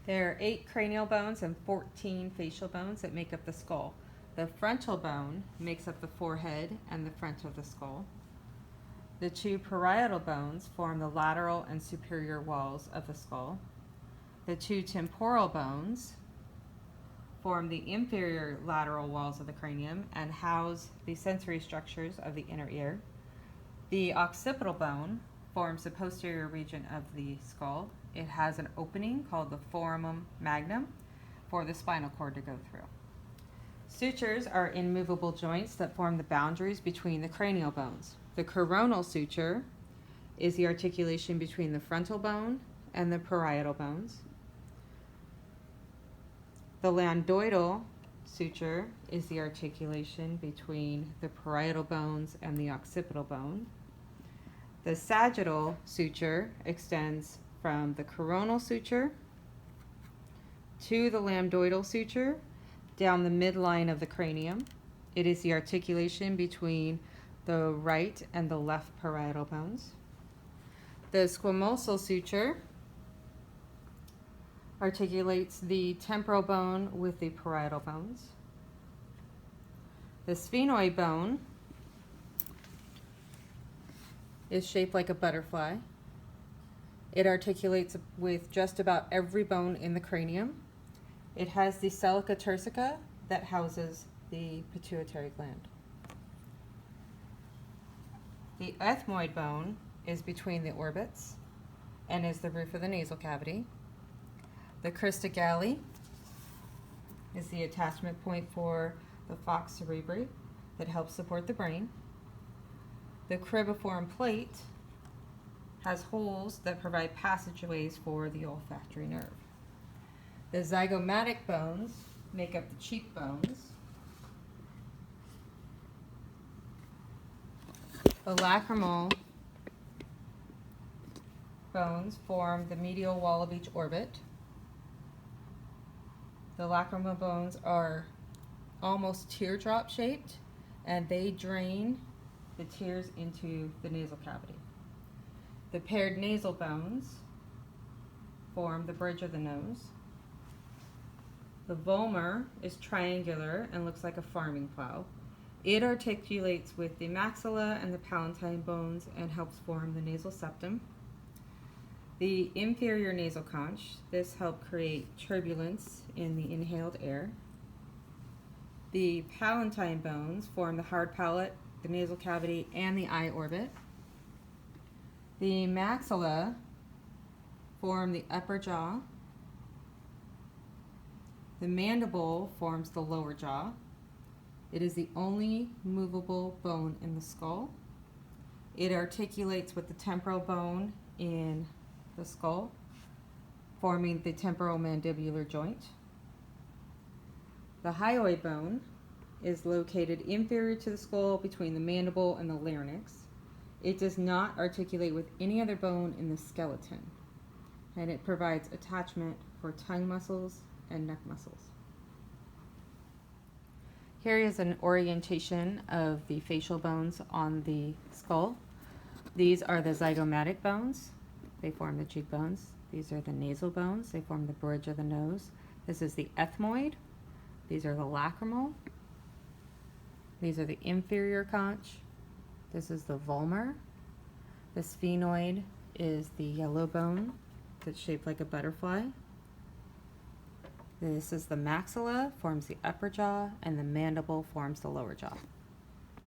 There are 8 cranial bones and 14 facial bones that make up the skull. The frontal bone makes up the forehead and the front of the skull. The 2 parietal bones form the lateral and superior walls of the skull. The 2 temporal bones form the inferior lateral walls of the cranium and house the sensory structures of the inner ear. The occipital bone forms the posterior region of the skull. It has an opening called the foramen magnum for the spinal cord to go through. Sutures are immovable joints that form the boundaries between the cranial bones. The coronal suture is the articulation between the frontal bone and the parietal bones. The lambdoidal suture is the articulation between the parietal bones and the occipital bone. The sagittal suture extends from the coronal suture to the lambdoidal suture down the midline of the cranium. It is the articulation between the right and the left parietal bones. The squamosal suture articulates the temporal bone with the parietal bones. The sphenoid bone is shaped like a butterfly. It articulates with just about every bone in the cranium. It has the sella turcica that houses the pituitary gland. The ethmoid bone is between the orbits and is the roof of the nasal cavity. The crista galli is the attachment point for the falx cerebri that helps support the brain. The cribriform plate has holes that provide passageways for the olfactory nerve. The zygomatic bones make up the cheekbones. The lacrimal bones form the medial wall of each orbit. The lacrimal bones are almost teardrop shaped, and they drain the tears into the nasal cavity. The paired nasal bones form the bridge of the nose. The vomer is triangular and looks like a farming plow. It articulates with the maxilla and the palatine bones and helps form the nasal septum. The inferior nasal conch, this helps create turbulence in the inhaled air. The palatine bones form the hard palate, the nasal cavity, and the eye orbit. The maxilla form the upper jaw. The mandible forms the lower jaw. It is the only movable bone in the skull. It articulates with the temporal bone in the skull, forming the temporomandibular joint. The hyoid bone is located inferior to the skull between the mandible and the larynx. It does not articulate with any other bone in the skeleton, and it provides attachment for tongue muscles and neck muscles. Here is an orientation of the facial bones on the skull. These are the zygomatic bones. They form the cheekbones. These are the nasal bones. They form the bridge of the nose. This is the ethmoid. These are the lacrimal. These are the inferior conch. This is the vomer. The sphenoid is the yellow bone that's shaped like a butterfly. This is the maxilla, forms the upper jaw, and the mandible forms the lower jaw.